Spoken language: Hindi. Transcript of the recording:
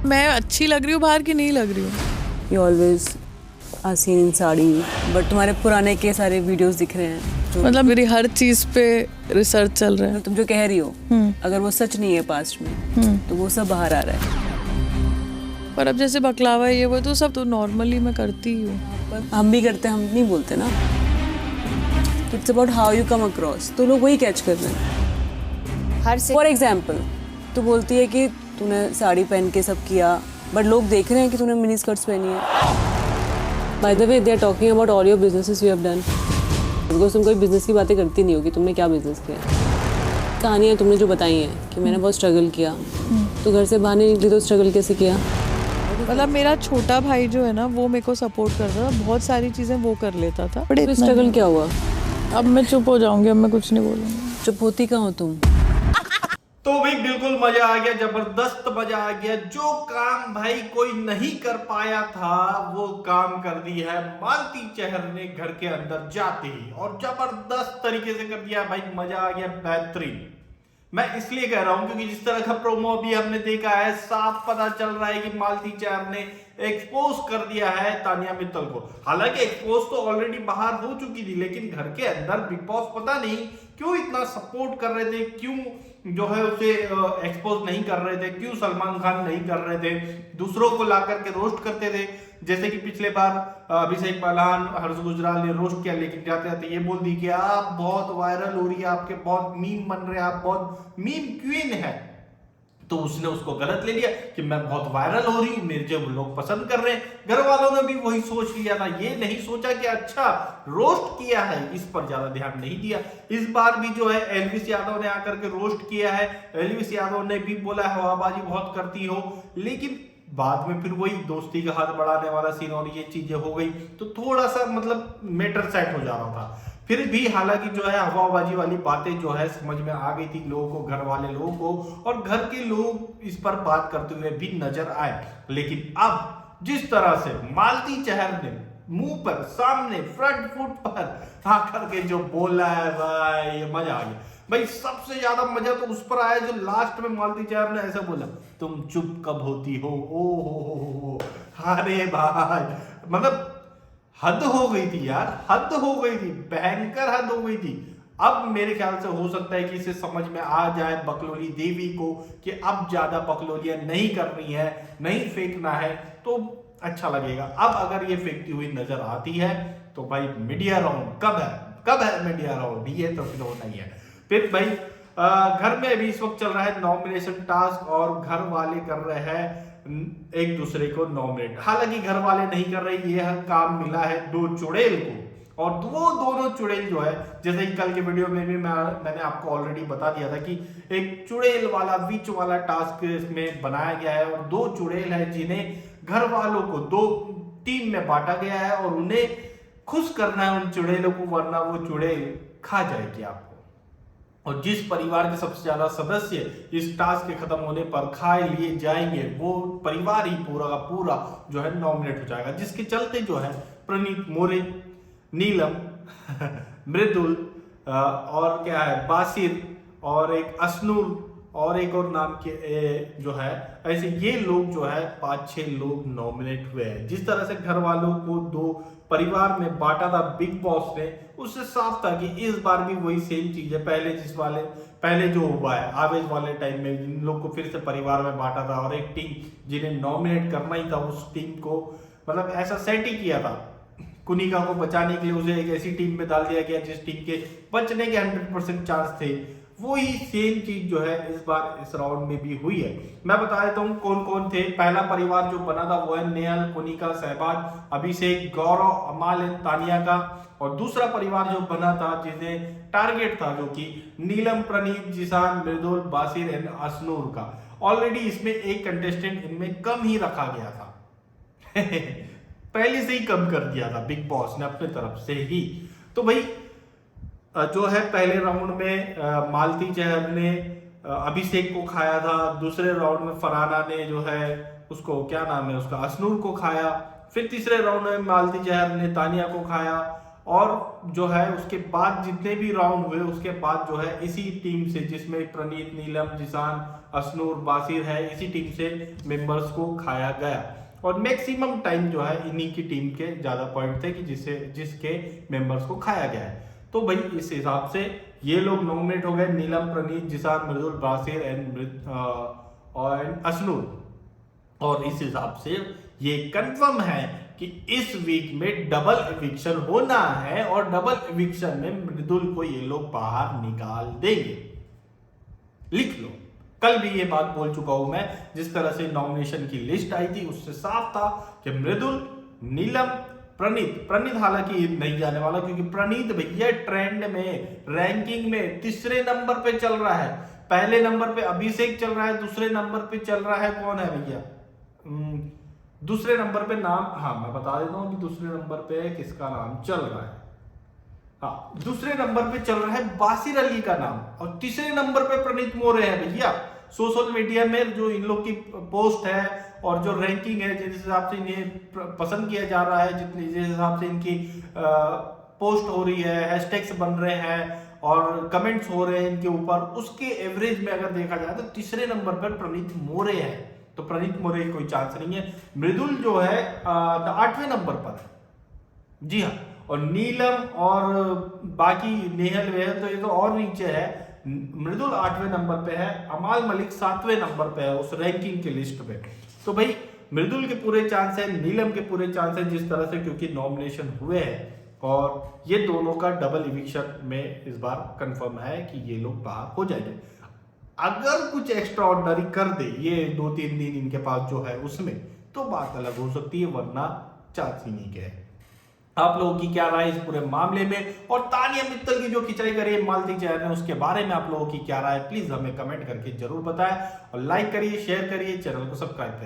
मैं अच्छी लग रही हूँ बाहर की नहीं लग रही हूँ? You always are seen in sari, but तुम्हारे पुराने के सारे वीडियोस दिख रहे हैं मतलब मेरी हर चीज पे रिसर्च चल रहा है। तुम जो कह रही हो अगर वो सच नहीं है पास्ट में तो वो सब बाहर आ रहा है। पर अब जैसे बकलावा ये वो तो सब तो नॉर्मली मैं करती ही हूँ। पर हम भी करते हैं, हम नहीं बोलते ना। It's about how you come across, तो लोग वही कैच कर रहे हैं। हर से फॉर एग्जाम्पल तू बोलती है कि तूने साड़ी पहन के सब किया, बट लोग देख रहे हैं कि तूने मिनी स्कर्ट्स पहनी है। By the way they are talking about all your businesses you have done, because तुम कोई बिजनेस की बातें करती नहीं हो कि तुमने क्या बिजनेस किया। कहानियाँ तुमने जो बताई हैं कि मैंने बहुत स्ट्रगल किया, तो घर से बाहर नहीं निकली तो स्ट्रगल कैसे किया? मतलब मेरा छोटा भाई जो है ना वो मेरे को सपोर्ट करता था, बहुत सारी चीजें वो कर लेता था। बट तो स्ट्रगल क्या हुआ? अब मैं चुप हो जाऊंगी, अब मैं कुछ नहीं बोलूंगी। चुप होती कहाँ हो तुम? तो भाई बिल्कुल मजा आ गया, जबरदस्त मजा आ गया। जो काम भाई कोई नहीं कर पाया था वो काम कर दी है मालती चहर ने घर के अंदर जाते ही, और जबरदस्त तरीके से कर दिया भाई। मजा आ गया, बेहतरीन। मैं इसलिए कह रहा हूं क्योंकि जिस तरह का प्रोमो अभी हमने देखा है, साफ पता चल रहा है कि मालती चहर ने एक्सपोज कर दिया है तानिया मित्तल को। हालांकि एक्सपोज तो ऑलरेडी बाहर हो चुकी थी, लेकिन घर के अंदर बिग बॉस पता नहीं क्यों इतना सपोर्ट कर रहे थे, क्यों जो है उसे एक्सपोज नहीं कर रहे थे, क्यों सलमान खान नहीं कर रहे थे, दूसरों को ला करके रोस्ट करते थे। जैसे कि पिछले बार अभिषेक बालान, हर्ष गुजराल ने रोस्ट किया, लेकिन जाते जाते ये बोल दी कि आप बहुत वायरल हो रही है, आपके बहुत मीम बन रहे हैं, आप बहुत मीम क्वीन है। तो उसने उसको गलत ले लिया कि मैं बहुत वायरल हो रही हूं, मेरे जो लोग पसंद कर रहे हैं। घर वालों ने भी वही सोच लिया था, ये नहीं सोचा कि अच्छा रोस्ट किया है, इस पर ज्यादा ध्यान नहीं दिया। इस बार भी जो है एलविस यादव ने आकर के रोस्ट किया है। एलविस यादव ने भी बोला हवाबाजी बहुत करती हो, लेकिन बाद में फिर वही दोस्ती का हाथ बढ़ाने वाला सीन और ये चीजें हो गई, तो थोड़ा सा मतलब मैटर सेट हो जा रहा था। फिर भी हालांकि जो है हवाबाजी वाली बातें जो है समझ में आ गई थी लोगों को, घर वाले लोगों को, और घर के लोग इस पर बात करते हुए भी नजर आए। लेकिन अब जिस तरह से मालती चहर ने मुंह पर, सामने, फ्रंट फुट पर आकर के जो बोला है भाई, ये मजा आ गया भाई। सबसे ज्यादा मजा तो उस पर आया जो लास्ट में मालती चहर ने ऐसा बोला, तुम चुप कब होती हो। ओ हो, अरे भाई मतलब हद हो गई थी यार, हद हो गई थी, भयंकर हद हो गई थी। अब मेरे ख्याल से हो सकता है कि इसे समझ में आ जाए बकलोली देवी को कि अब ज्यादा बकलोलियां नहीं करनी है, नहीं फेंकना है, तो अच्छा लगेगा। अब अगर ये फेंकती हुई नजर आती है तो भाई मीडिया राउंड कब है, कब है मीडिया राउंड? ये तो फिर होना ही है। फिर भाई घर में अभी इस वक्त चल रहा है नॉमिनेशन टास्क, और घर वाले कर रहे हैं एक दूसरे को नॉमिनेट। हालांकि घर वाले नहीं कर रहे, ये काम मिला है दो चुड़ैल को, और वो दोनों चुड़ैल जो है, जैसे कि कल के वीडियो में भी मैंने आपको ऑलरेडी बता दिया था कि एक चुड़ैल वाला बीच वाला टास्क इसमें बनाया गया है, और दो चुड़ैल है जिन्हें घर वालों को दो टीम में बांटा गया है, और उन्हें खुश करना है उन चुड़ैलों को, वरना वो चुड़ैल खा जाएगी आपको। और जिस परिवार के सबसे ज्यादा सदस्य इस टास्क के खत्म होने पर खाए लिए जाएंगे, वो परिवार ही पूरा का पूरा जो है नॉमिनेट हो जाएगा। जिसके चलते जो है प्रणीत मोरे, नीलम मृदुल, और क्या है बासिर, और एक असनूर, और एक और नाम के जो है, ऐसे ये लोग जो है 5-6 लोग नॉमिनेट हुए हैं। जिस तरह से घर वालों को दो परिवार में बांटा था बिग बॉस ने, उससे साफ था कि इस बार भी वही सेम चीज है। पहले जो हुआ है आवेश वाले टाइम में, जिन लोग को फिर से परिवार में बांटा था, और एक टीम जिन्हें नॉमिनेट करना ही था उस टीम को मतलब ऐसा सेट ही किया था। कुनिका को बचाने के लिए उसे एक ऐसी टीम में डाल दिया गया जिस टीम के बचने के 100% चांस थे। वही सेम चीज जो है इस बार इस राउंड में भी हुई है। मैं बता देता हूँ कौन कौन थे। पहला परिवार जो बना था वो है नेहल, कुनिका, सहबाज, अभिषेक, गौरव, अमाल एंड तानिया का। और दूसरा परिवार जो बना था जिन्हें टारगेट था जो कि नीलम, प्रणीत, जिसान, मृदुल, बासिर एंड असनूर का। ऑलरेडी इसमें एक कंटेस्टेंट इनमें कम ही रखा गया था पहले से ही कम कर दिया था बिग बॉस ने अपने तरफ से ही। तो भाई जो है पहले राउंड में मालती चहर ने अभिषेक को खाया था, दूसरे राउंड में फरहाना ने जो है उसको क्या नाम है उसका असनूर को खाया, फिर तीसरे राउंड में मालती चहर ने तानिया को खाया, और जो है उसके बाद जितने भी राउंड हुए उसके बाद जो है इसी टीम से, जिसमें प्रणीत, नीलम, जिसान, अशनूर, बासिर है, इसी टीम से मेंबर्स को खाया गया। और मैक्सिमम टाइम जो है इन्हीं की टीम के ज्यादा पॉइंट थे कि जिसके मेंबर्स को खाया गया है। तो भाई इस हिसाब से ये लोग नॉमिनेट हो गए, नीलम, प्रणीत, जिसान, मृदुल, बासिर एंड अशनूर। और इस हिसाब से ये कंफर्म है कि इस वीक में डबल एविक्शन होना है और डबल एविक्शन में मृदुल को ये लोग बाहर निकाल देंगे। लिख लो, कल भी ये बात बोल चुका हूं मैं। जिस तरह से नॉमिनेशन की लिस्ट आई थी उससे साफ था कि मृदुल, नीलम, प्रणीत हालांकि नहीं जाने वाला, क्योंकि प्रणीत भैया ट्रेंड में, रैंकिंग में तीसरे नंबर पे चल रहा है। पहले नंबर पे अभिषेक चल रहा है, दूसरे नंबर पे चल रहा है कौन है भैया, दूसरे नंबर पे नाम, हाँ मैं बता देता हूं कि दूसरे नंबर पे किसका नाम चल रहा है। हाँ, दूसरे नंबर पे चल रहा है बासिर अली का नाम और तीसरे नंबर पे प्रणीत मोरे है भैया। सोशल मीडिया में जो इन लोग की पोस्ट है और जो रैंकिंग है, जिस हिसाब से इन्हें पसंद किया जा रहा है, जिस हिसाब से इनकी पोस्ट हो रही है, हैशटैग्स बन रहे हैं और कमेंट्स हो रहे हैं इनके ऊपर, उसके एवरेज में अगर देखा जाए तो तीसरे नंबर पर प्रणीत मोरे है। तो प्रणीत मोरे कोई चांस नहीं है। मृदुल जो है 8वें नंबर पर है, जी हाँ। और नीलम और बाकी नेहल वेहल तो ये तो और नीचे है। मृदुल 8वें नंबर पे है, अमाल मलिक 7वें नंबर पे है उस रैंकिंग की लिस्ट पे। तो भाई मृदुल के पूरे चांस है, नीलम के पूरे चांस है, जिस तरह से क्योंकि नॉमिनेशन हुए हैं और ये दोनों का डबल इविक्शन में इस बार कंफर्म है कि ये लोग बाहर हो जाएंगे। अगर कुछ एक्स्ट्रा ऑर्डिनरी कर दे ये 2-3 दिन इनके पास जो है उसमें, तो बात अलग हो सकती है, वरना चांस ही नहीं है। आप लोगों की क्या राय इस पूरे मामले में, और तानिया मित्तल की जो खिंचाई करी है मालती चैनल ने, उसके बारे में आप लोगों की क्या राय, प्लीज हमें कमेंट करके जरूर बताएं और लाइक करिए, शेयर करिए, चैनल को सब्सक्राइब करिए।